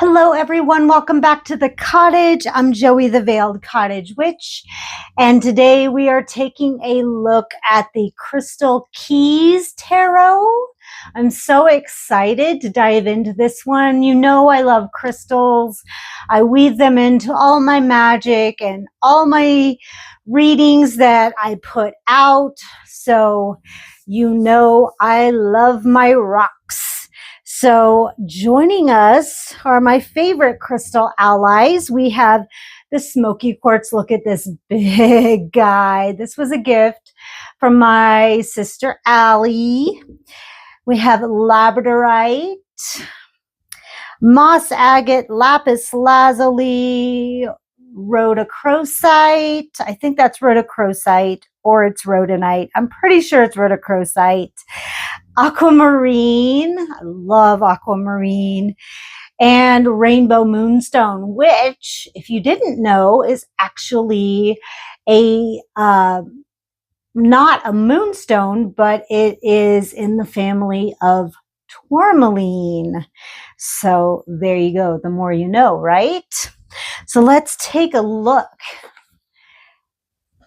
Hello everyone, welcome back to the cottage. I'm Joey the Veiled Cottage Witch, and today we are taking a look at the Crystal Keys Tarot. I'm so excited to dive into this one. You know I love crystals. I weave them into all my magic and all my readings that I put out. So you know I love my rocks. So joining us are my favorite crystal allies. We have the smoky quartz. Look at this big guy. This was a gift from my sister Allie. We have labradorite, moss agate, lapis lazuli, rhodochrosite. I think that's rhodochrosite or it's rhodonite. I'm pretty sure it's rhodochrosite. Aquamarine, I love aquamarine, and rainbow moonstone, which, if you didn't know, is actually a not a moonstone, but it is in the family of tourmaline. So there you go. The more you know, right? So let's take a look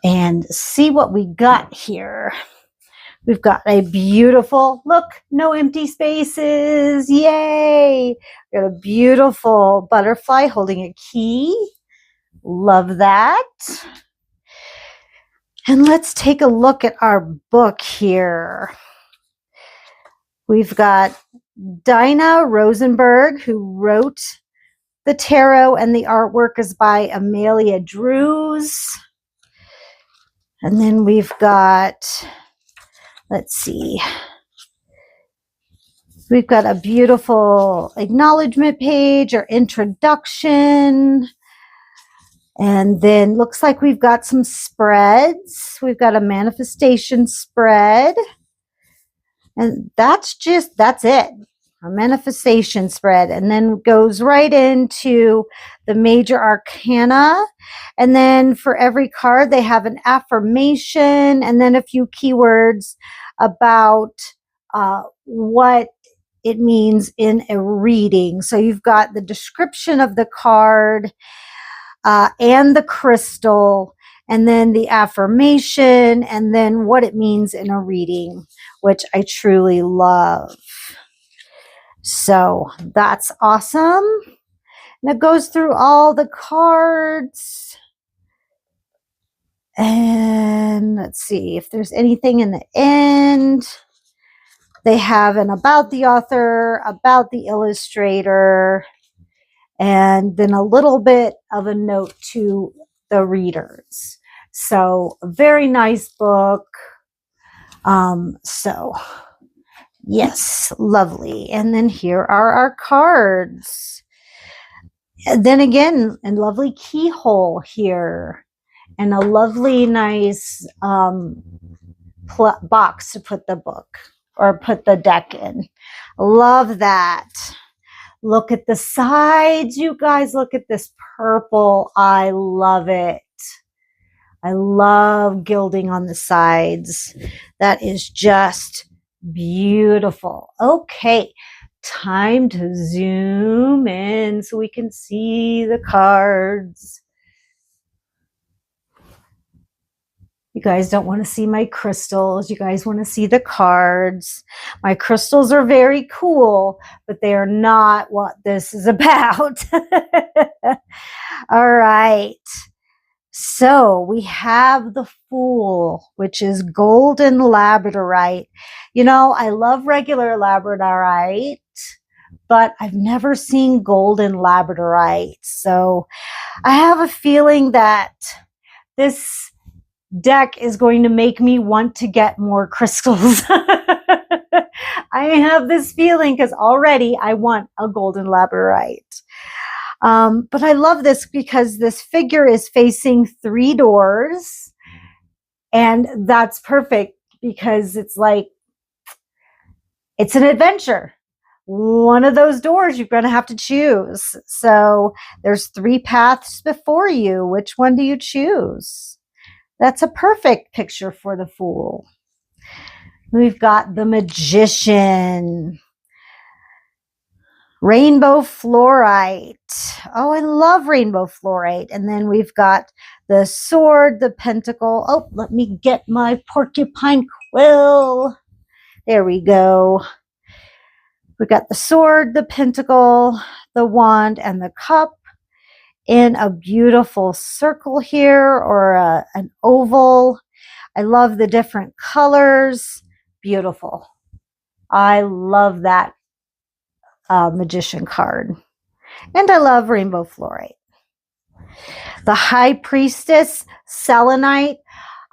and see what we got here. We've got a beautiful, look, no empty spaces. Yay. We got a beautiful butterfly holding a key. Love that. And let's take a look at our book here. We've got Dina Rosenberg, who wrote the tarot, and the artwork is by Amelia Drews. And then we've got, let's see, we've got a beautiful acknowledgement page or introduction. And then looks like we've got some spreads. We've got a manifestation spread. And that's it. A manifestation spread, and then goes right into the major arcana. And then for every card, they have an affirmation and then a few keywords about what it means in a reading. So you've got the description of the card and the crystal, and then the affirmation, and then what it means in a reading, which I truly love. So that's awesome. And it goes through all the cards. And let's see if there's anything in the end. They have an about the author, about the illustrator, and then a little bit of a note to the readers. So a very nice book. Yes, lovely. And then here are our cards. And then again, a lovely keyhole here. And a lovely, nice box to put the book or put the deck in. Love that. Look at the sides, you guys. Look at this purple. I love it. I love gilding on the sides. That is just beautiful. Okay, time to zoom in so we can see the cards. You guys don't want to see my crystals. You guys want to see the cards. My crystals are very cool, but they are not what this is about. All right. So we have the Fool, which is golden labradorite. You know, I love regular labradorite, but I've never seen golden labradorite. So I have a feeling that this deck is going to make me want to get more crystals. I have this feeling because already I want a golden labradorite. But I love this because this figure is facing 3 doors, and that's perfect because it's like, it's an adventure. One of those doors you're going to have to choose. So there's 3 paths before you. Which one do you choose? That's a perfect picture for the Fool. We've got the Magician. Rainbow fluorite. Oh, I love rainbow fluorite. And then we've got the sword, the pentacle. Oh, let me get my porcupine quill. There we go. We got the sword, the pentacle, the wand, and the cup in a beautiful circle here, or an oval. I love the different colors. Beautiful. I love that magician card. And I love rainbow fluorite. The high priestess, selenite.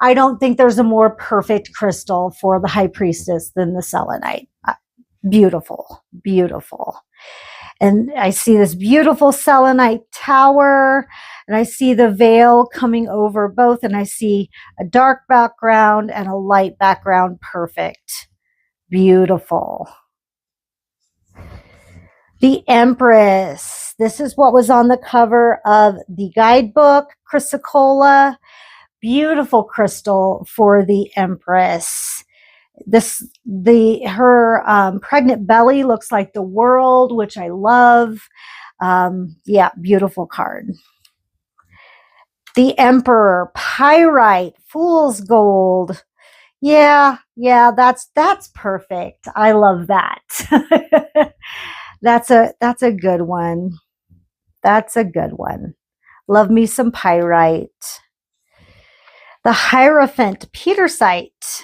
I don't think there's a more perfect crystal for the high priestess than the selenite. Beautiful, beautiful. And I see this beautiful selenite tower, and I see the veil coming over both, and I see a dark background and a light background. Perfect. Beautiful. The Empress. This is what was on the cover of the guidebook, Chrysocolla. Beautiful crystal for the Empress. Her pregnant belly looks like the world, which I love. Yeah, beautiful card. The Emperor, pyrite, fool's gold. Yeah, that's perfect. I love that. That's a good one. That's a good one. Love me some pyrite. The Hierophant, Petersite.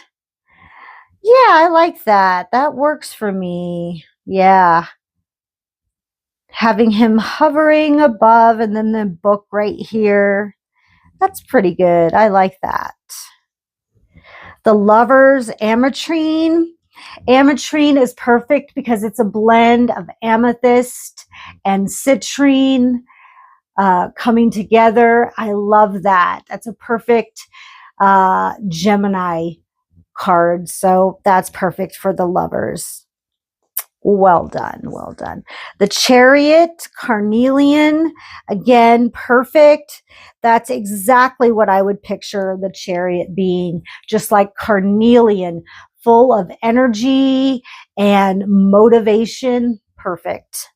Yeah, I like that. That works for me. Yeah. Having him hovering above and then the book right here. That's pretty good. I like that. The Lovers, Ametrine. Ametrine is perfect because it's a blend of amethyst and citrine coming together. I love that. That's a perfect Gemini card. So that's perfect for the Lovers. Well done. Well done. The Chariot, carnelian, again, perfect. That's exactly what I would picture the Chariot being, just like carnelian, full of energy and motivation. Perfect.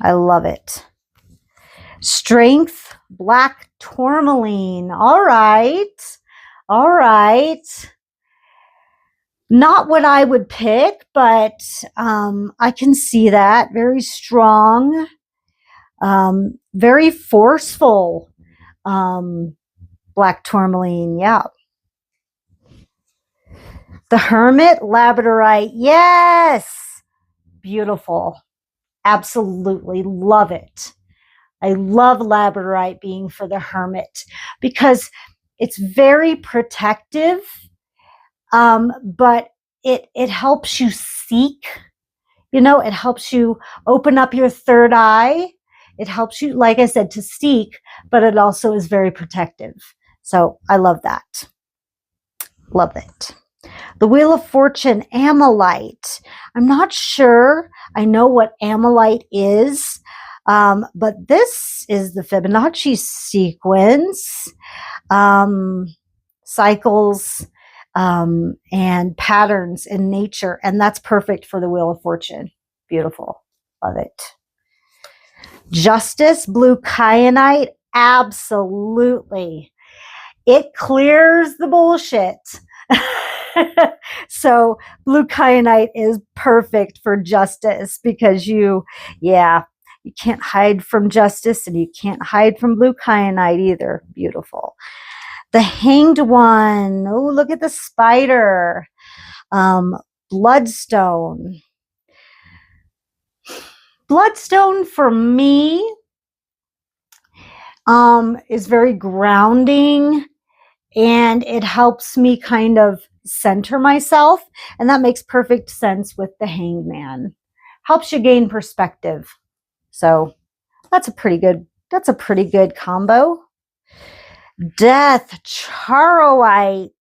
I love it. Strength, black tourmaline. All right. All right. Not what I would pick, but I can see that. Very strong, very forceful black tourmaline. Yeah. The Hermit, labradorite. Yes. Beautiful. Absolutely love it. I love labradorite being for the Hermit because it's very protective, but it helps you seek. You know, it helps you open up your third eye. It helps you, like I said, to seek, but it also is very protective. So I love that. Love it. The Wheel of Fortune, Amalite. I'm not sure I know what Amalite is, but this is the Fibonacci sequence, cycles, and patterns in nature. And that's perfect for the Wheel of Fortune. Beautiful. Love it. Justice, blue kyanite. Absolutely. It clears the bullshit. So blue kyanite is perfect for justice because you can't hide from justice and you can't hide from blue kyanite either. Beautiful. The Hanged One. Oh, look at the spider. Bloodstone. Bloodstone for me is very grounding, and it helps me kind of center myself, and that makes perfect sense with the Hanged Man. Helps you gain perspective. So that's a pretty good combo. Death, Charoite.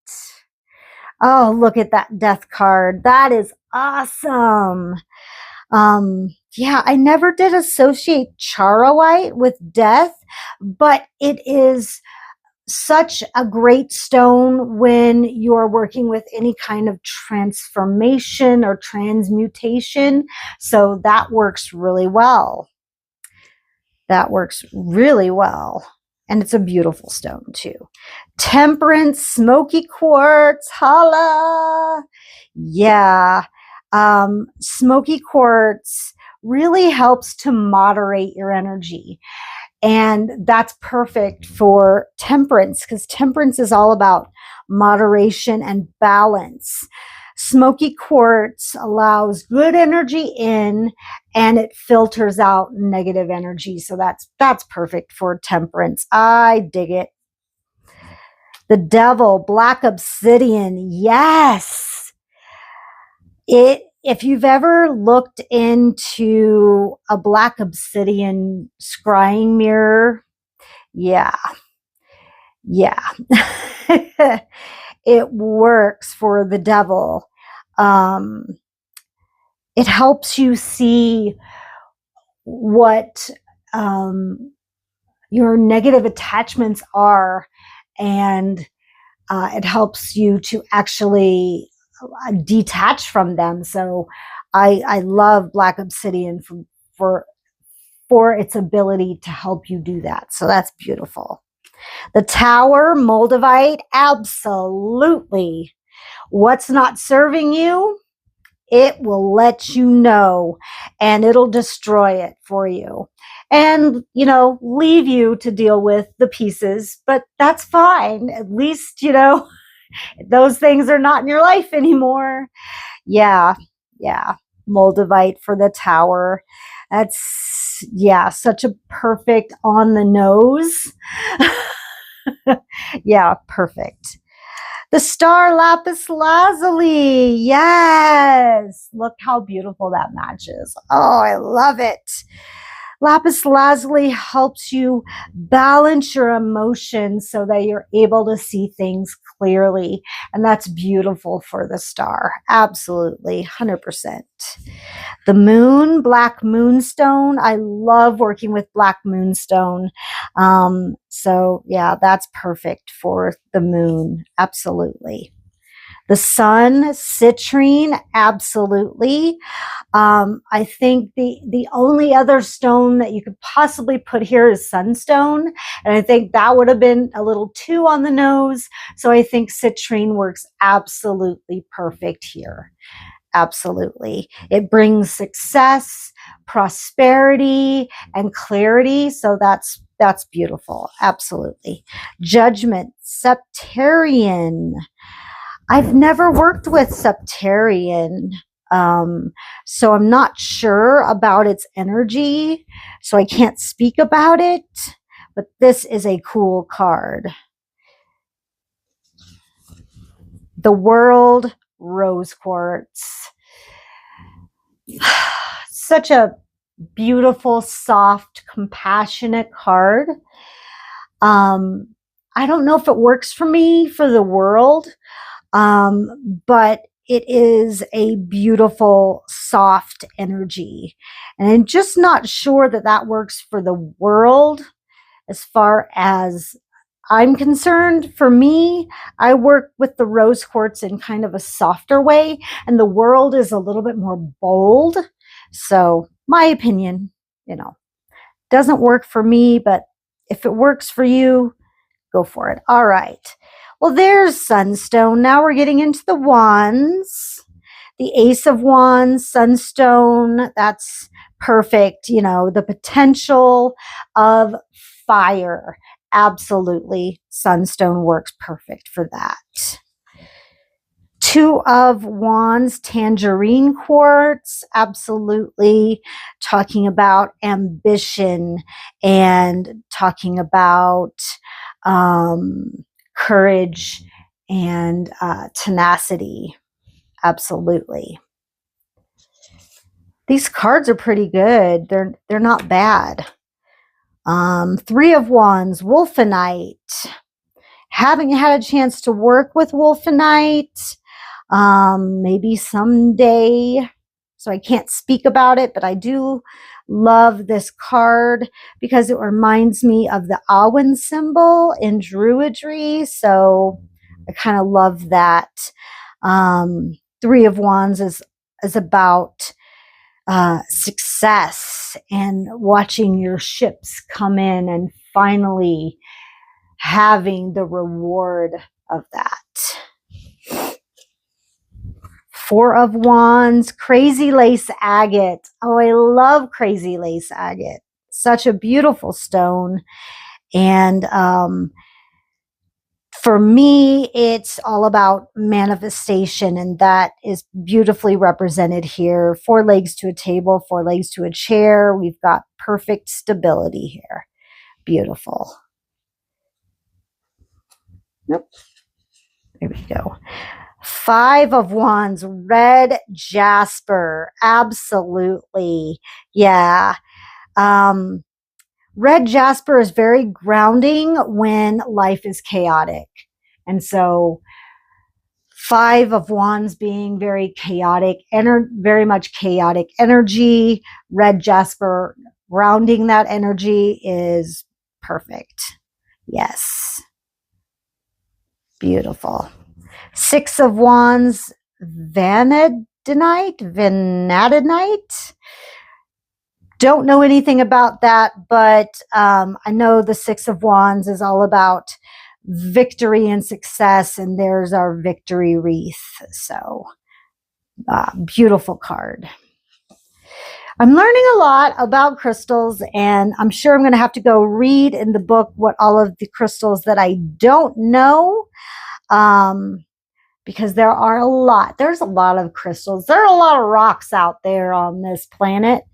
Oh, look at that death card. That is awesome. Yeah, I never did associate Charoite with death, but it is such a great stone when you're working with any kind of transformation or transmutation. So that works really well. That works really well. And it's a beautiful stone too. Temperance, smoky quartz, holla. Yeah. Smoky quartz really helps to moderate your energy. And that's perfect for temperance, because temperance is all about moderation and balance. Smoky quartz allows good energy in, and it filters out negative energy. So that's perfect for temperance. I dig it. The devil, black obsidian. Yes. If you've ever looked into a black obsidian scrying mirror, yeah. It works for the devil. It helps you see what your negative attachments are, and it helps you to actually detach from them. So I love black obsidian for its ability to help you do that. So that's beautiful. The tower, moldavite, absolutely. What's not serving you, it will let you know, and it'll destroy it for you. And, leave you to deal with the pieces, but that's fine. At least, those things are not in your life anymore. Yeah. Moldavite for the tower. That's, such a perfect on the nose. Yeah, perfect. The star lapis lazuli. Yes. Look how beautiful that matches. Oh, I love it. Lapis lazuli helps you balance your emotions so that you're able to see things clearly. And that's beautiful for the star. Absolutely. 100%. The moon, black moonstone. I love working with black moonstone. So yeah, that's perfect for the moon. Absolutely. The sun, citrine, absolutely. I think the only other stone that you could possibly put here is sunstone. And I think that would have been a little too on the nose. So I think citrine works absolutely perfect here. Absolutely. It brings success, prosperity, and clarity. So that's beautiful. Absolutely. Judgment, septarian. I've never worked with septarian, so I'm not sure about its energy, so I can't speak about it, but this is a cool card. The World Rose Quartz. Such a beautiful, soft, compassionate card. I don't know if it works for me for the world, but it is a beautiful, soft energy. And I'm just not sure that works for the world as far as I'm concerned. For me, I work with the rose quartz in kind of a softer way, and the world is a little bit more bold. So my opinion, doesn't work for me, but if it works for you, go for it. All right. Well, there's Sunstone. Now we're getting into the Wands. The Ace of Wands, Sunstone, that's perfect. The potential of fire. Absolutely. Sunstone works perfect for that. Two of Wands, Tangerine Quartz. Absolutely. Talking about ambition and talking about courage and tenacity. Absolutely. These cards are pretty good. They're not bad. Three of Wands, Wolfenite. Haven't had a chance to work with Wolfenite. Maybe someday so I can't speak about it, but I do love this card because it reminds me of the Awen symbol in Druidry. So I kind of love that. Three of Wands is about success and watching your ships come in and finally having the reward of that. Four of Wands, Crazy Lace Agate. Oh, I love Crazy Lace Agate. Such a beautiful stone. And for me, it's all about manifestation, and that is beautifully represented here. 4 legs to a table, 4 legs to a chair. We've got perfect stability here. Beautiful. Nope. There we go. 5 of Wands, red jasper. Absolutely. Yeah. Red jasper is very grounding when life is chaotic. And so 5 of Wands being very chaotic, very much chaotic energy. Red jasper grounding that energy is perfect. Yes. Beautiful. 6 of Wands, vanadinite. Don't know anything about that, but I know the 6 of Wands is all about victory and success, and there's our victory wreath. So beautiful card. I'm learning a lot about crystals, and I'm sure I'm going to have to go read in the book what all of the crystals that I don't know, because there are a lot. There's a lot of crystals. There are a lot of rocks out there on this planet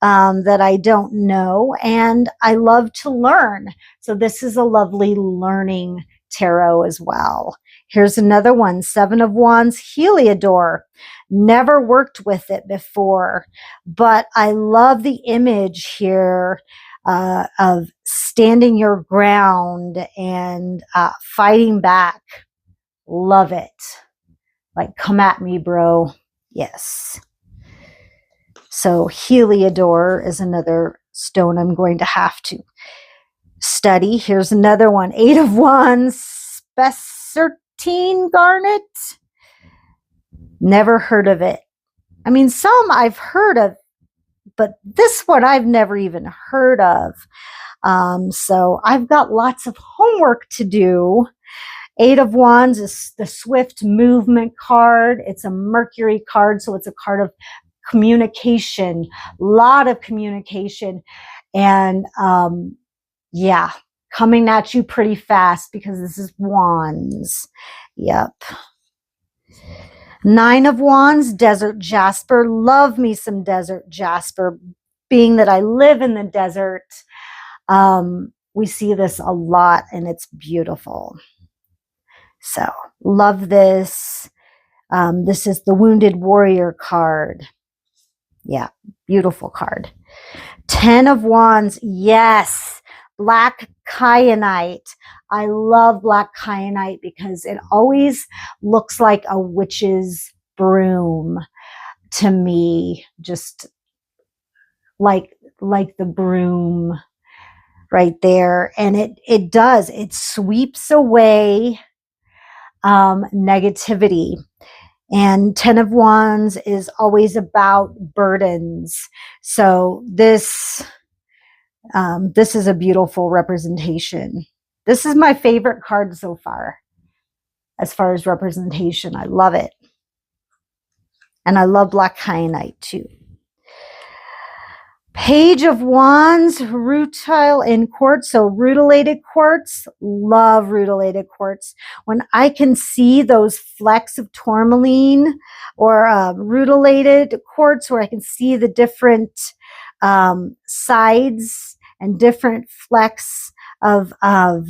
that I don't know, and I love to learn. So this is a lovely learning tarot as well. Here's another one, 7 of Wands, Heliodor. Never worked with it before, but I love the image here of standing your ground and fighting back. Love it. Like, come at me, bro. Yes. So Heliodor is another stone I'm going to have to study. Here's another one, 8 of Wands, Spessartine garnet. Never heard of it. I mean, some I've heard of, but this one I've never even heard of. So I've got lots of homework to do. 8 of Wands is the swift movement card. It's a Mercury card, so it's a card of communication, a lot of communication, and yeah, coming at you pretty fast because this is Wands. Yep. 9 of Wands, Desert Jasper. Love me some Desert Jasper. Being that I live in the desert, we see this a lot, and it's beautiful. So love this. This is the Wounded Warrior card. Yeah, beautiful card. 10 of Wands. Yes, black kyanite. I love black kyanite because it always looks like a witch's broom to me. Just like the broom right there. And it does. It sweeps away negativity. And 10 of Wands is always about burdens. So this is a beautiful representation. This is my favorite card so far as representation. I love it. And I love black kyanite too. Page of Wands, rutile in quartz. So rutilated quartz, love rutilated quartz. When I can see those flecks of tourmaline or rutilated quartz, where I can see the different sides and different flecks of the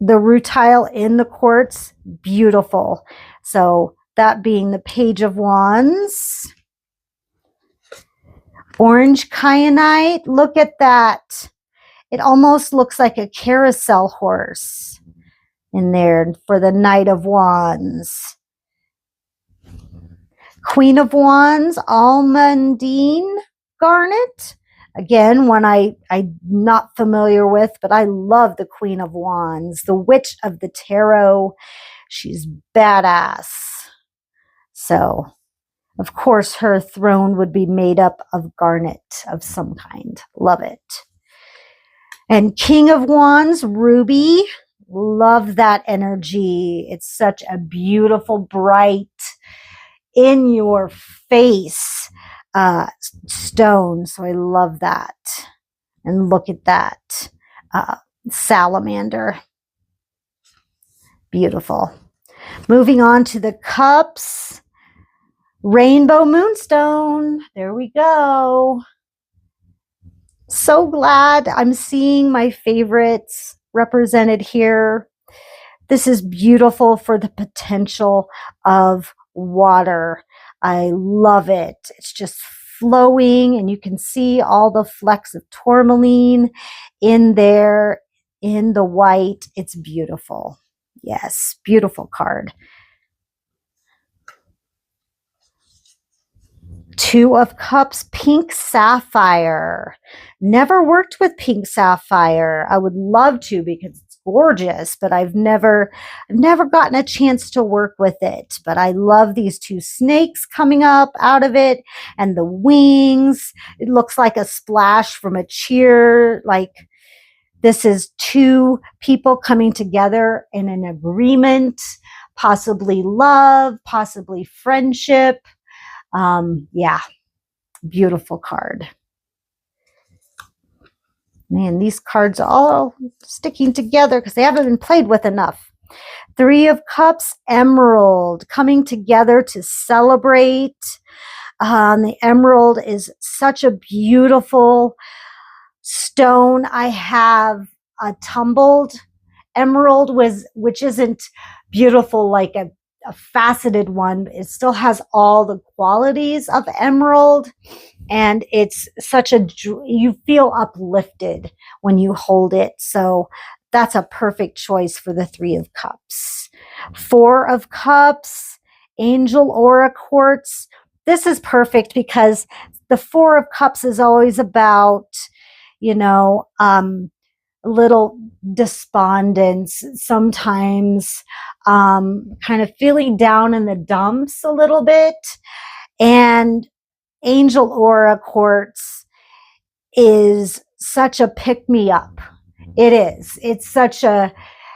rutile in the quartz, beautiful. So that being the Page of Wands. Orange kyanite, look at that. It almost looks like a carousel horse in there for the Knight of Wands. Queen of Wands, almandine garnet. Again, one I'm not familiar with, but I love the Queen of Wands, the Witch of the Tarot. She's badass. So, of course, her throne would be made up of garnet of some kind. Love it. And King of Wands, ruby. Love that energy. It's such a beautiful, bright, in your face stone. So I love that. And look at that. Salamander. Beautiful. Moving on to the cups. Rainbow moonstone. There we go. So glad I'm seeing my favorites represented here. This is beautiful for the potential of water. I love it. It's just flowing, and you can see all the flecks of tourmaline in there in the white. It's beautiful. Yes, beautiful card. Two of Cups, pink sapphire. Never worked with pink sapphire. I would love to because it's gorgeous, but I've never gotten a chance to work with it. But I love these two snakes coming up out of it and the wings. It looks like a splash from a cheer. Like this is two people coming together in an agreement, possibly love, possibly friendship. Yeah, beautiful card. Man, these cards are all sticking together because they haven't been played with enough. Three of Cups, emerald, coming together to celebrate. The emerald is such a beautiful stone. I have a tumbled emerald, which isn't beautiful like a faceted one. It still has all the qualities of emerald, and it's such a, you feel uplifted when you hold it. So that's a perfect choice for the Three of Cups. Four of Cups, angel aura quartz. This is perfect because the Four of Cups is always about, you know, a little despondence, sometimes kind of feeling down in the dumps a little bit. And angel aura quartz is such a pick-me-up. It is. It's such a,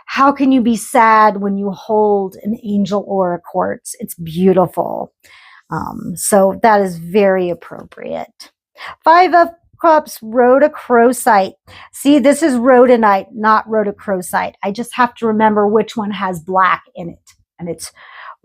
how can you be sad when you hold an angel aura quartz? It's beautiful. So that is very appropriate. Five of Cups, rhodochrosite. See, this is rhodonite, not rhodochrosite. I just have to remember which one has black in it. And it's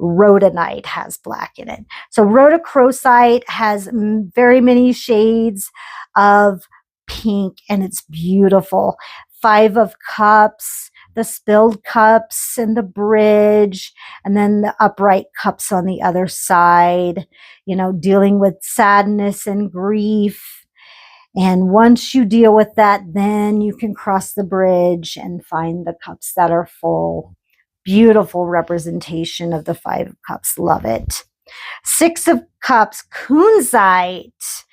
rhodonite has black in it. So rhodochrosite has very many shades of pink, and it's beautiful. Five of Cups, the spilled cups and the bridge, and then the upright cups on the other side, you know, dealing with sadness and grief. And once you deal with that, then you can cross the bridge and find the cups that are full. Beautiful representation of the Five of Cups. Love it. Six of Cups, kunzite.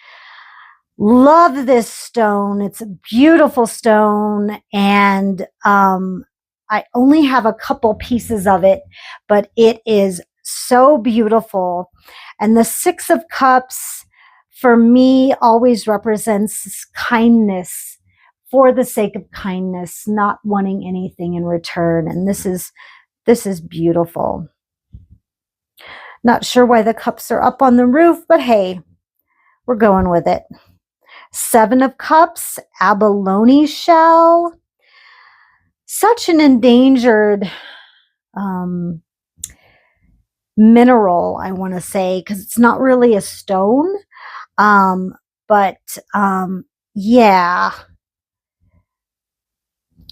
Love this stone. It's a beautiful stone. And I only have a couple pieces of it, but it is so beautiful. And the Six of Cups, for me, always represents kindness for the sake of kindness, not wanting anything in return. And this is beautiful. Not sure why the cups are up on the roof, but hey, we're going with it. Seven of Cups, abalone shell. Such an endangered mineral, I want to say, because it's not really a stone. Yeah,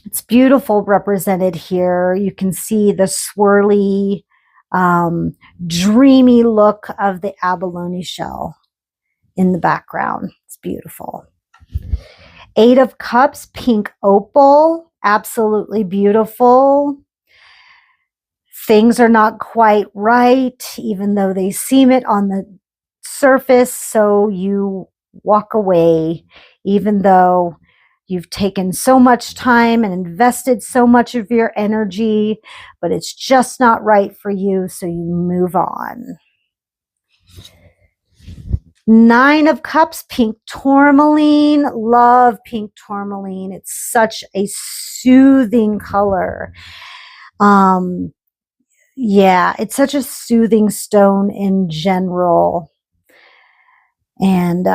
it's beautiful represented here. You can see the swirly, dreamy look of the abalone shell in the background. It's beautiful. Eight of Cups, pink opal, absolutely beautiful. things are not quite right, even though they seem it on the surface. So you walk away, even though you've taken so much time and invested so much of your energy, but it's just not right for you. So you move on. 9 of Cups, pink tourmaline. Love pink tourmaline. It's such a soothing color. Yeah, it's such a soothing stone in general. And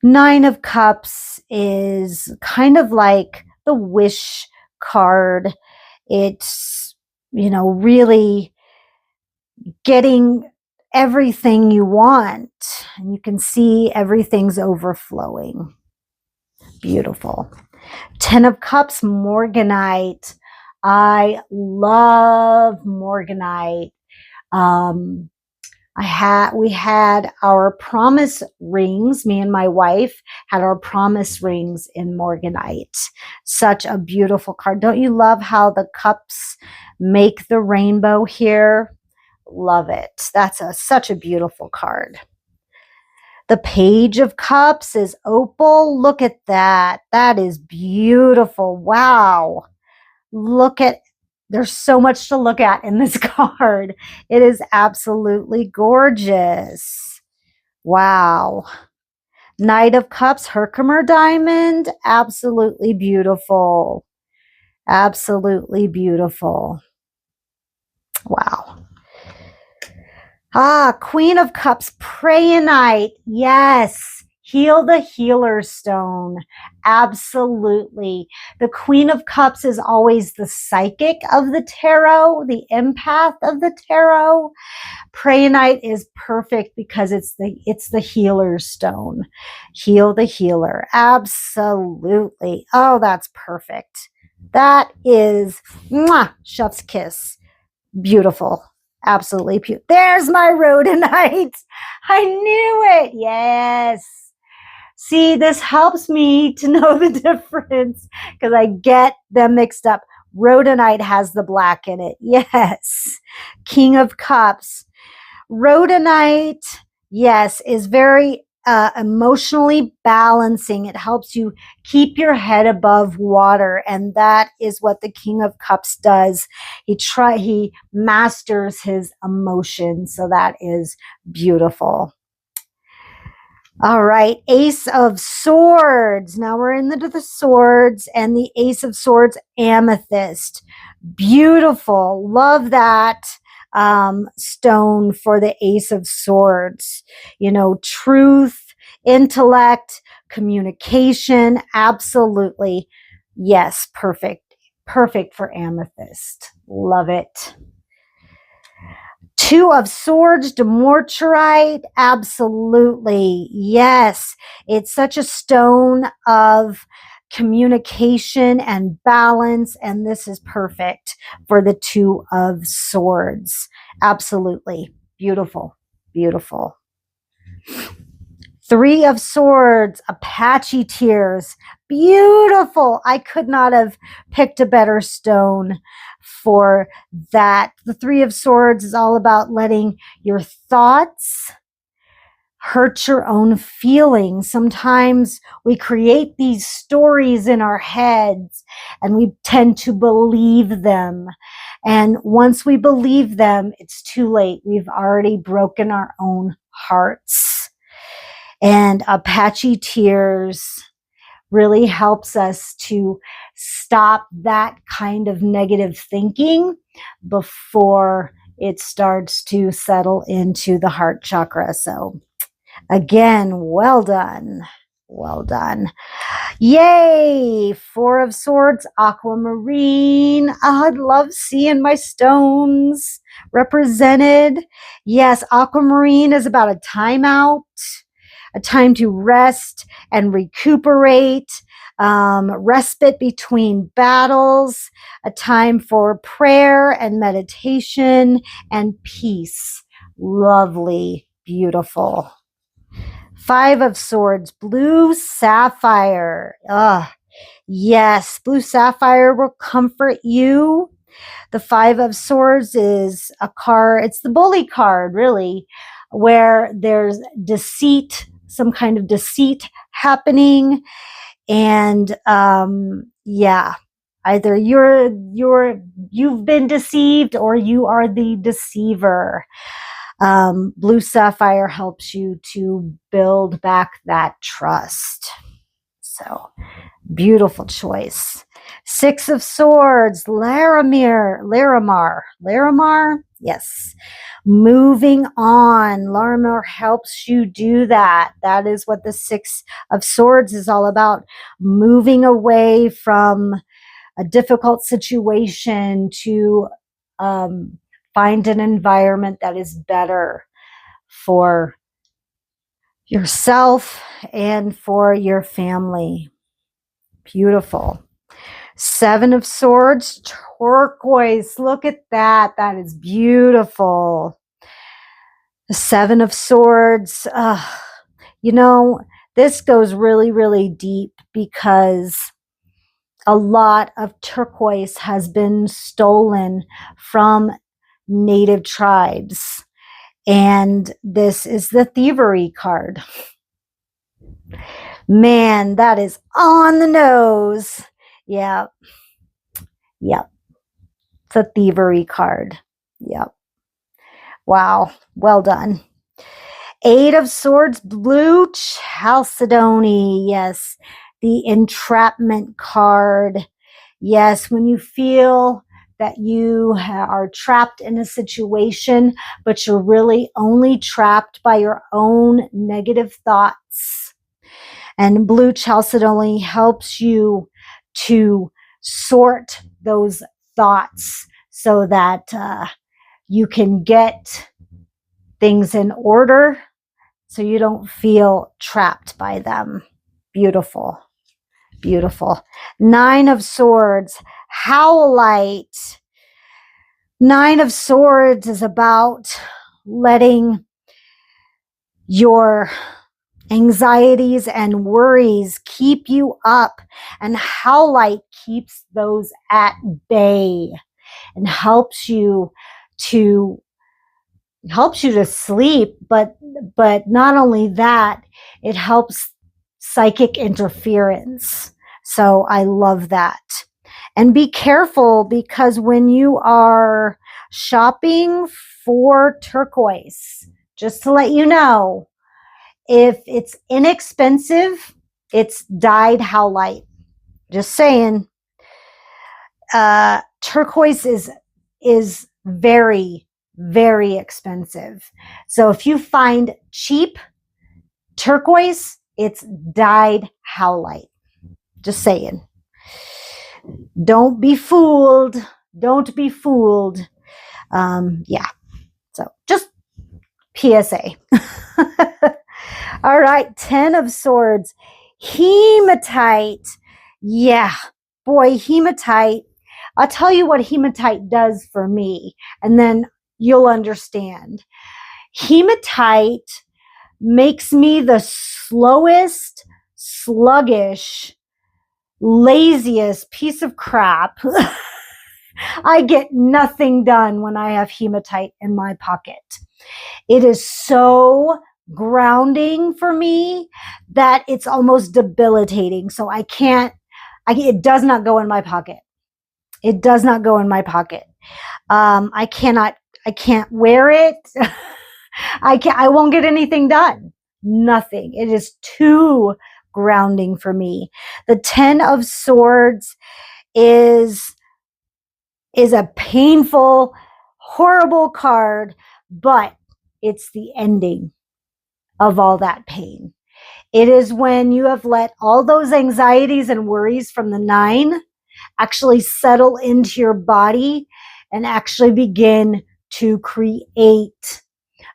9 of Cups is kind of like the wish card. It's, you know, really getting everything you want. And you can see everything's overflowing. Beautiful. 10 of Cups, Morganite. I love Morganite. We had our promise rings. Me and my wife had our promise rings in Morganite. Such a beautiful card. Don't you love how the cups make the rainbow here? Love it. That's such a beautiful card. The Page of Cups is opal. Look at that. That is beautiful. Wow. Look at, there's so much to look at in this card. It is absolutely gorgeous. Wow. Knight of Cups, Herkimer diamond. Absolutely beautiful. Absolutely beautiful. Wow. Queen of Cups, Prayonite. Yes. Heal the Healer Stone. Absolutely. The Queen of Cups is always the psychic of the tarot, the empath of the tarot. Prayonite is perfect because it's the healer stone. Heal the healer. Absolutely. Oh, that's perfect. That is mwah, chef's kiss. Beautiful. Absolutely beautiful. There's my rhodonite. I knew it. Yes. See, this helps me to know the difference because I get them mixed up. Rhodonite has the black in it. Yes. King of Cups. Rhodonite, yes, is very emotionally balancing. It helps you keep your head above water. And that is what the King of Cups does. He masters his emotions. So that is beautiful. All right, Ace of Swords. Now we're into the swords and the Ace of Swords, Amethyst. Beautiful. Love that stone for the Ace of Swords. You know, truth, intellect, communication. Absolutely. Yes, perfect. Perfect for Amethyst. Love it. 2 of Swords, Demorturite. Absolutely. Yes. It's such a stone of communication and balance. And this is perfect for the 2 of Swords. Absolutely. Beautiful. Beautiful. 3 of Swords, Apache Tears. Beautiful. I could not have picked a better stone for that. The 3 of Swords is all about letting your thoughts hurt your own feelings. Sometimes we create these stories in our heads and we tend to believe them. And once we believe them, it's too late. We've already broken our own hearts. And Apache Tears really helps us to stop that kind of negative thinking before it starts to settle into the heart chakra. So again, well done. Well done. Yay! 4 of Swords, Aquamarine. I love seeing my stones represented. Yes, Aquamarine is about a timeout, a time to rest and recuperate, respite between battles, a time for prayer and meditation and peace. Lovely, beautiful. 5 of Swords, Blue Sapphire. Yes, Blue Sapphire will comfort you The Five of Swords is a card, it's the bully card, really, where there's deceit, some kind of deceit happening. And yeah, either you've been deceived or you are the deceiver. Blue Sapphire helps you to build back that trust. So beautiful choice. Six of Swords, Larimar. Yes. Moving on. Larimar helps you do that. That is what the Six of Swords is all about. Moving away from a difficult situation to find an environment that is better for yourself and for your family. Beautiful. Seven of Swords, turquoise. Look at that. That is beautiful. The Seven of Swords. You know, this goes really, really deep because a lot of turquoise has been stolen from native tribes. And this is the Thievery card. Man, that is on the nose. Yeah. Yep. It's a Thievery card. Yep. Wow. Well done. Eight of Swords, blue Chalcedony. Yes. The entrapment card. Yes. When you feel that you are trapped in a situation, but you're really only trapped by your own negative thoughts. And blue Chalcedony helps you to sort those thoughts so that you can get things in order so you don't feel trapped by them. Beautiful. Beautiful. Nine of Swords, Howlite. Nine of Swords is about letting your anxieties and worries keep you up, and Howlite keeps those at bay and helps you to sleep, but not only that, it helps psychic interference. So I love that. And be careful, because when you are shopping for turquoise, just to let you know, if it's inexpensive, it's dyed Howlite. Just saying. Turquoise is very, very expensive. So if you find cheap turquoise, it's dyed Howlite. Just saying. Don't be fooled. Don't be fooled. Yeah. So just PSA. All right, 10 of Swords, Hematite. Yeah, boy, Hematite. I'll tell you what Hematite does for me, and then you'll understand. Hematite makes me the slowest, sluggish, laziest piece of crap. I get nothing done when I have Hematite in my pocket. It is so grounding for me that it's almost debilitating. So it does not go in my pocket. It does not go in my pocket. I can't wear it. I won't get anything done. Nothing. It is too grounding for me. The 10 of Swords is a painful, horrible card, but it's the ending of all that pain. It is when you have let all those anxieties and worries from the 9 actually settle into your body and actually begin to create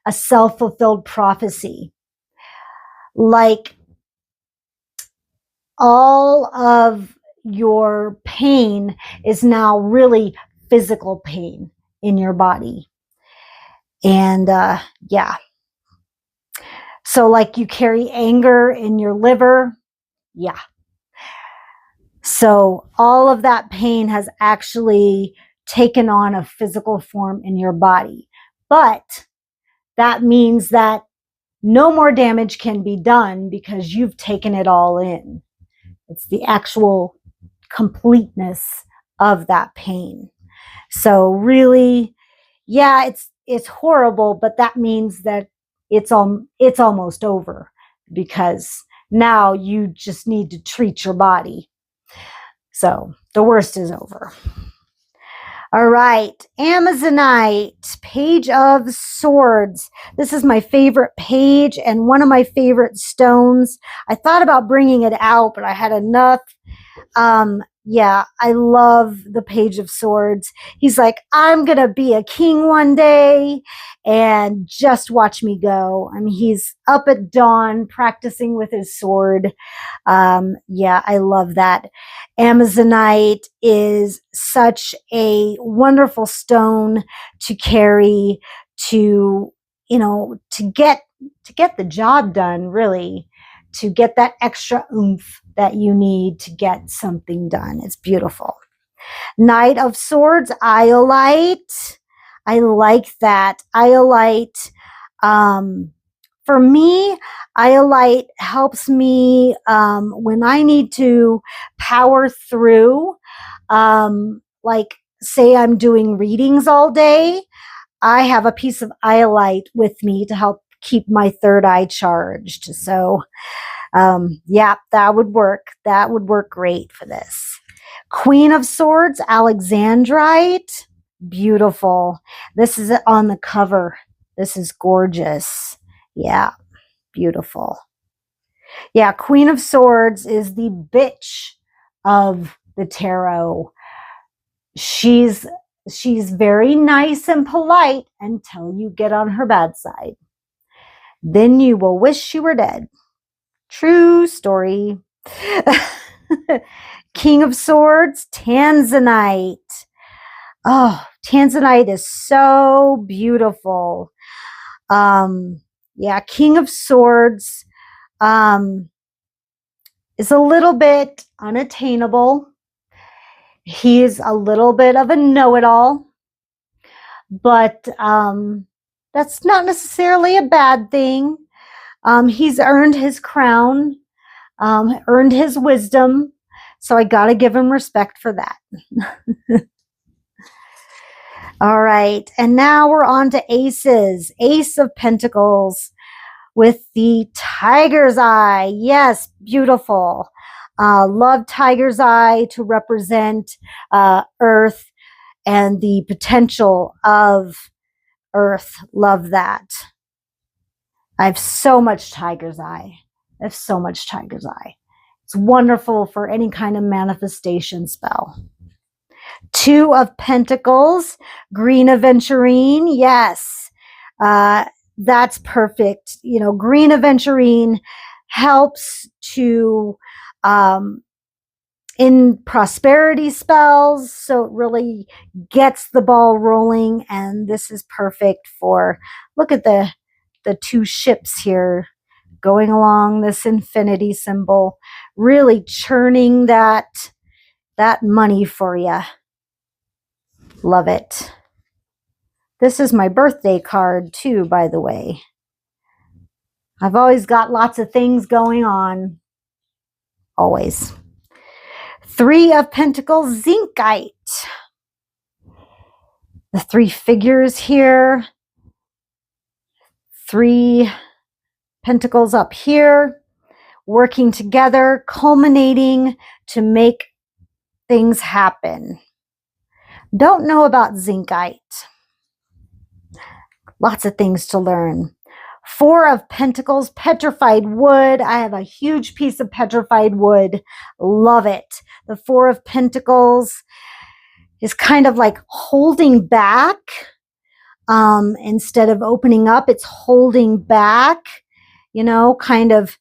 a self-fulfilled prophecy. Like all of your pain is now really physical pain in your body. And yeah. So like you carry anger in your liver. Yeah. So all of that pain has actually taken on a physical form in your body. But that means that no more damage can be done because you've taken it all in. It's the actual completeness of that pain. So really, yeah, it's horrible, but that means that it's almost over, because now you just need to treat your body. So the worst is over. All right, Amazonite, Page of Swords. This is my favorite page and one of my favorite stones. I thought about bringing it out, but I had enough. Yeah, I love the Page of Swords. He's like, I'm going to be a king one day, and just watch me go. I mean, he's up at dawn practicing with his sword. Yeah, I love that. Amazonite is such a wonderful stone to carry, to, you know, to get the job done, really, to get that extra oomph that you need to get something done. It's beautiful. Knight of Swords, Iolite. I like that. Iolite, for me, Iolite helps me when I need to power through, like say I'm doing readings all day. I have a piece of Iolite with me to help keep my third eye charged. So yeah, that would work. That would work great for this. Queen of Swords, Alexandrite. Beautiful. This is on the cover. This is gorgeous. Yeah, beautiful. Yeah, Queen of Swords is the bitch of the tarot. She's very nice and polite until you get on her bad side. Then you will wish you were dead. True story. King of Swords, Tanzanite. Oh, Tanzanite is so beautiful. Yeah, King of Swords is a little bit unattainable. He's a little bit of a know-it-all, but that's not necessarily a bad thing. He's earned his crown, earned his wisdom, so I got to give him respect for that. All right, and now we're on to aces. Ace of Pentacles with the tiger's eye. Yes, beautiful. Love tiger's eye to represent Earth and the potential of Earth. Love that. I have so much tiger's eye. I have so much tiger's eye. It's wonderful for any kind of manifestation spell. Two of Pentacles, Green Aventurine. Yes, that's perfect. You know, Green Aventurine helps to in prosperity spells, so it really gets the ball rolling, and this is perfect for, look at the two ships here going along this infinity symbol, really churning that money for you. Love it. This is my birthday card too, by the way. I've always got lots of things going on. Always. Three of Pentacles, Zincite. The three figures here. Three pentacles up here, working together, culminating to make things happen. Don't know about Zincite. Lots of things to learn. Four of Pentacles, petrified wood. I have a huge piece of petrified wood. Love it. The Four of Pentacles is kind of like holding back. Instead of opening up, it's holding back, you know, kind of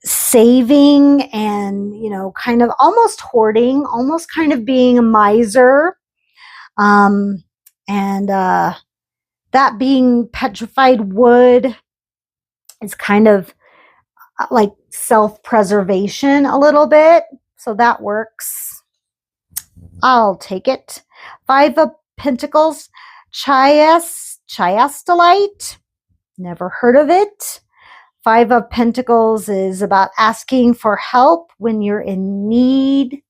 saving and, you know, kind of almost hoarding, almost kind of being a miser. That being petrified wood is kind of like self-preservation a little bit. So that works. I'll take it. Five of Pentacles, chiastolite. Never heard of it. Five of Pentacles is about asking for help when you're in need.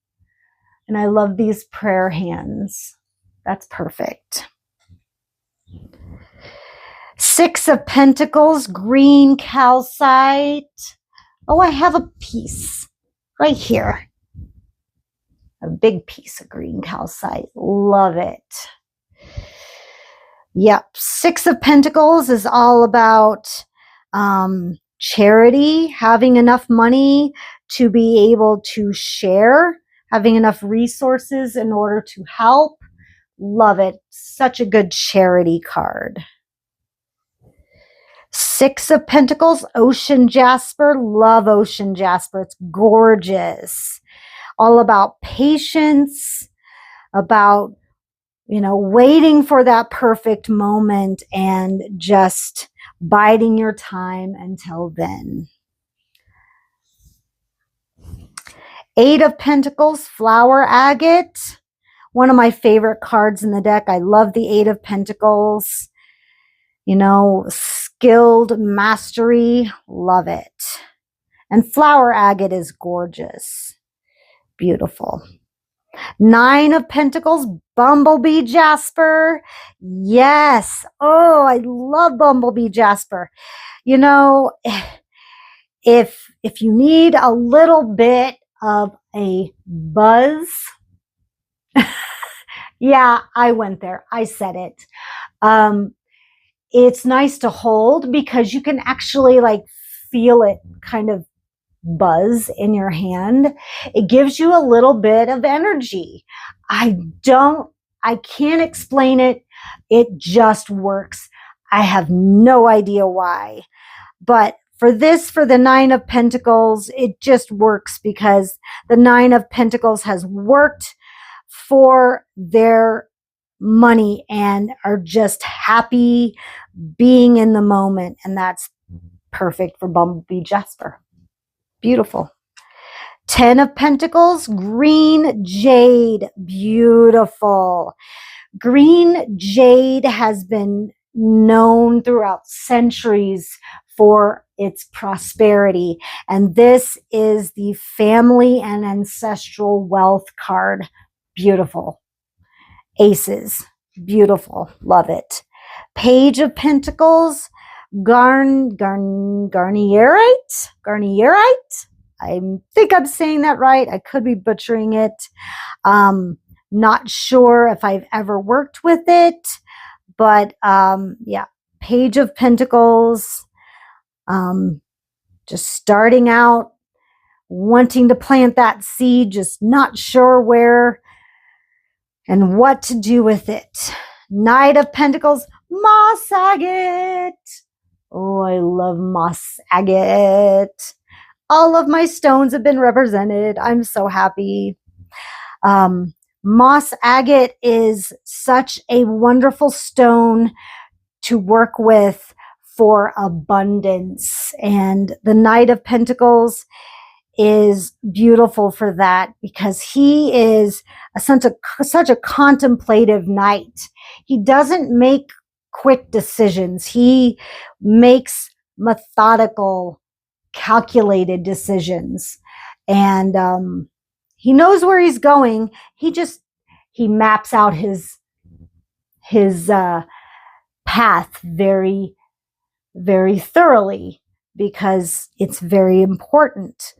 And I love these prayer hands. That's perfect. Six of Pentacles, green calcite. Oh, I have a piece right here. A big piece of green calcite. Love it. Yep. Six of Pentacles is all about charity, having enough money to be able to share, having enough resources in order to help. Love it. Such a good charity card. Six of Pentacles, ocean jasper. Love ocean jasper. It's gorgeous. All about patience, about, you know, waiting for that perfect moment and just biding your time until then. Eight of Pentacles, flower agate. One of my favorite cards in the deck. I love the Eight of Pentacles. You know, skilled mastery. Love it. And flower agate is gorgeous. Beautiful. Nine of Pentacles, bumblebee jasper. Yes. Oh, I love bumblebee jasper. You know, if you need a little bit of a buzz, yeah, I went there. I said it. It's nice to hold because you can actually like feel it kind of buzz in your hand. It gives you a little bit of energy. I can't explain it. It just works. I have no idea why. But for the Nine of Pentacles, it just works because the Nine of Pentacles has worked for their money and are just happy being in the moment. And that's perfect for bumblebee jasper. Beautiful. 10 of Pentacles, green jade. Beautiful. Green jade has been known throughout centuries for its prosperity. And this is the family and ancestral wealth card. Beautiful. Aces. Beautiful. Love it. Page of Pentacles, garnierite. I think I'm saying that right. I could be butchering it. Not sure if I've ever worked with it, but yeah, Page of Pentacles. Just starting out, wanting to plant that seed, just not sure where and what to do with it. Knight of Pentacles, moss agate. Oh, I love moss agate. All of my stones have been represented. I'm so happy. Moss agate is such a wonderful stone to work with for abundance. And the Knight of Pentacles is beautiful for that because he is such a contemplative knight. He doesn't make quick decisions. He makes methodical, calculated decisions. And he knows where he's going. He maps out his path very, very thoroughly because it's very important.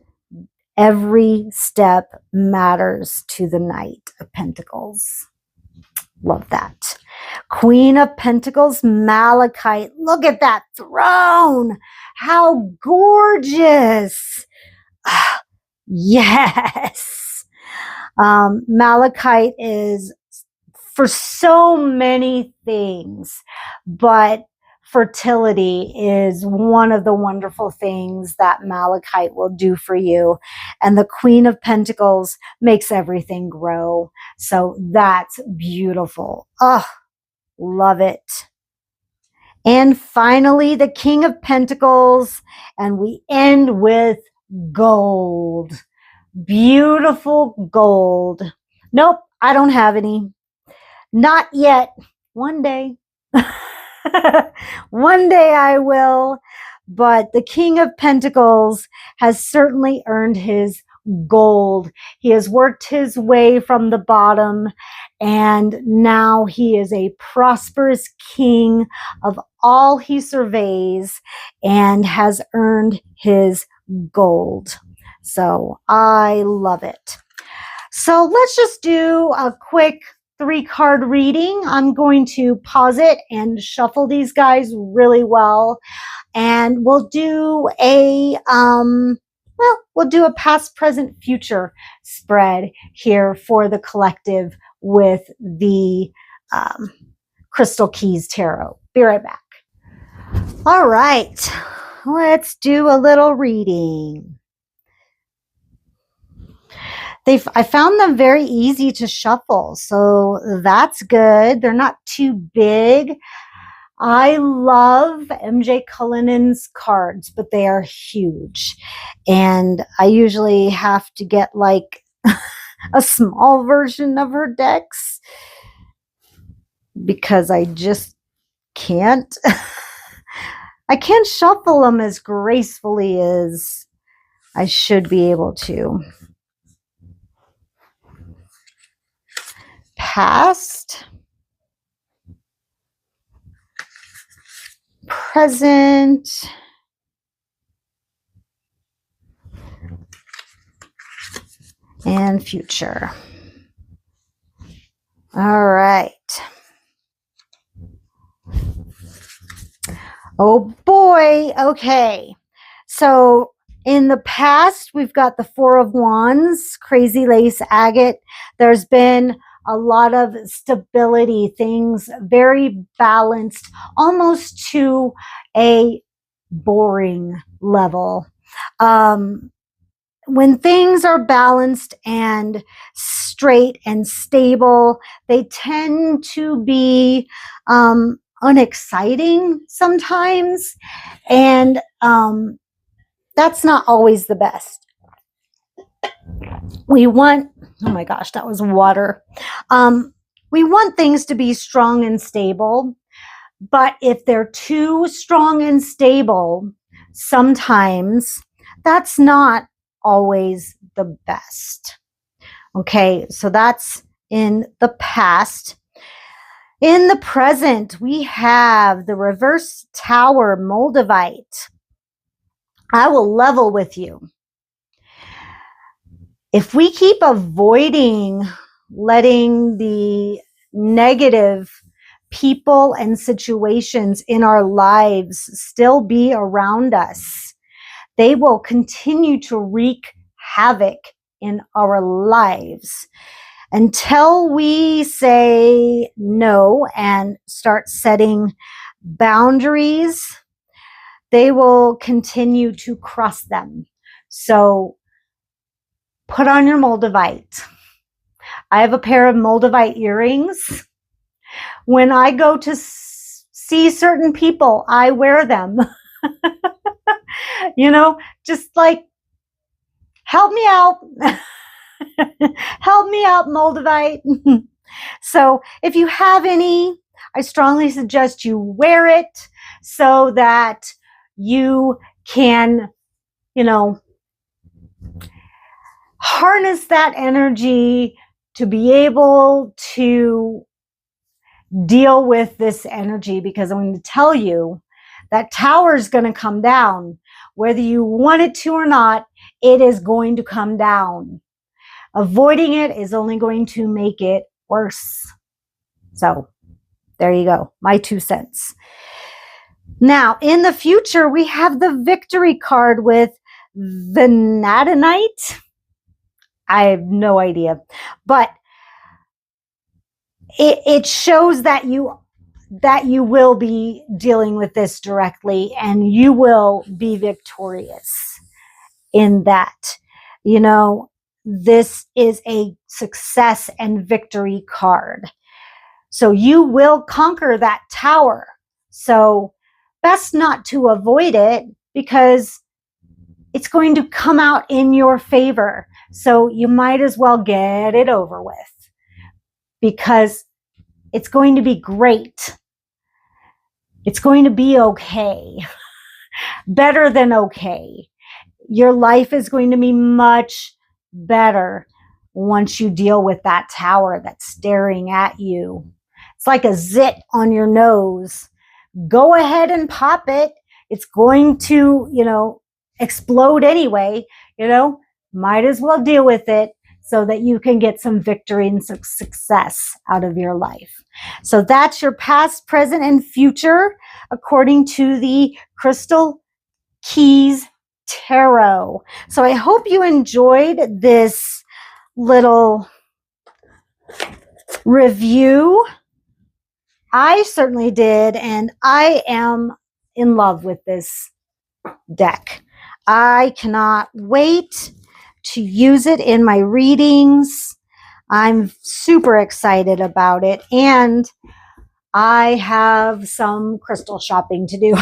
Every step matters to the Knight of Pentacles. Love that. Queen of Pentacles, malachite. Look at that throne. How gorgeous. Yes. Malachite is for so many things, but fertility is one of the wonderful things that malachite will do for you. And the Queen of Pentacles makes everything grow. So that's beautiful. Oh, love it. And finally, the King of Pentacles. And we end with gold. Beautiful gold. Nope, I don't have any. Not yet. One day. One day I will. But the King of Pentacles has certainly earned his gold. He has worked his way from the bottom, and now he is a prosperous king of all he surveys and has earned his gold. So I love it. So let's just do a quick 3-card reading. I'm going to pause it and shuffle these guys really well. And we'll do a, we'll do a past, present, future spread here for the collective with the Crystal Keys Tarot. Be right back. All right, let's do a little reading. I found them very easy to shuffle, so that's good. They're not too big. I love MJ Cullinan's cards, but they are huge. And I usually have to get like a small version of her decks because I just can't. I can't shuffle them as gracefully as I should be able to. Past, present, and future. All right. Oh boy. Okay. So in the past, we've got the Four of Wands, crazy lace agate. There's been a lot of stability, things very balanced, almost to a boring level. When things are balanced and straight and stable, they tend to be unexciting sometimes, and that's not always the best. We want, oh my gosh, that was water. We want things to be strong and stable, but if they're too strong and stable, sometimes that's not always the best. Okay, so that's in the past. In the present, we have the reverse tower Moldavite. I will level with you. If we keep avoiding letting the negative people and situations in our lives still be around us, they will continue to wreak havoc in our lives. Until we say no and start setting boundaries, they will continue to cross them. So put on your Moldavite. I have a pair of Moldavite earrings. When I go to see certain people, I wear them. You know, just like, help me out. Help me out, Moldavite. So if you have any, I strongly suggest you wear it so that you can, you know, harness that energy to be able to deal with this energy, because I'm going to tell you that tower is going to come down. Whether you want it to or not, it is going to come down. Avoiding it is only going to make it worse. So there you go, my 2 cents. Now, in the future, we have the Victory card with the Nadanite. I have no idea, but it shows that you will be dealing with this directly, and you will be victorious in that. You know, this is a success and victory card. So you will conquer that tower. So best not to avoid it, because it's going to come out in your favor. So you might as well get it over with, because It's going to be great. It's going to be okay. Better than okay. Your life is going to be much better once you deal with that tower that's staring at you. It's like a zit on your nose. Go ahead and pop it. It's going to, explode anyway. Might as well deal with it so that you can get some victory and some success out of your life. So that's your past, present, and future according to the Crystal Keys Tarot. So I hope you enjoyed this little review. I certainly did, and I am in love with this deck. I cannot wait to use it in my readings. I'm super excited about it, and I have some crystal shopping to do.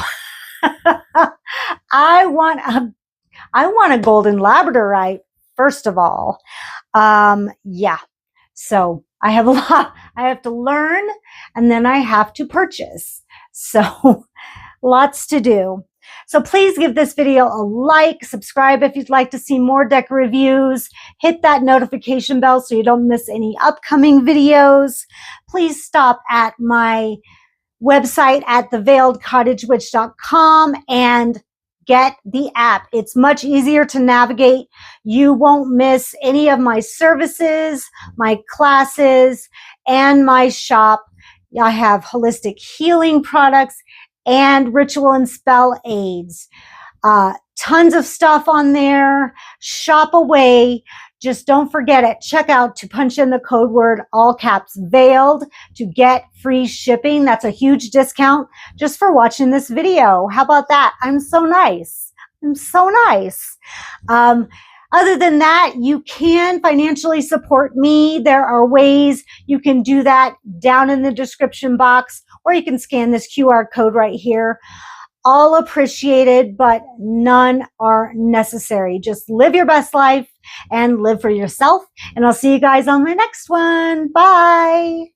I want a golden labradorite, first of all. Yeah. So I have a lot I have to learn, and then I have to purchase. So lots to do. So please give this video a like, subscribe if you'd like to see more deck reviews, hit that notification bell so you don't miss any upcoming videos. Please stop at my website at TheVeiledCottageWitch.com and get the app. It's much easier to navigate. You won't miss any of my services, my classes, and my shop. I have holistic healing products and ritual and spell aids. Tons of stuff on there. Shop away. Just don't forget at checkout to punch in the code word, all caps, veiled, to get free shipping. That's a huge discount just for watching this video. How about that? I'm so nice. I'm so nice. Other than that, you can financially support me. There are ways you can do that down in the description box, or you can scan this QR code right here. All appreciated, but none are necessary. Just live your best life and live for yourself. And I'll see you guys on my next one. Bye.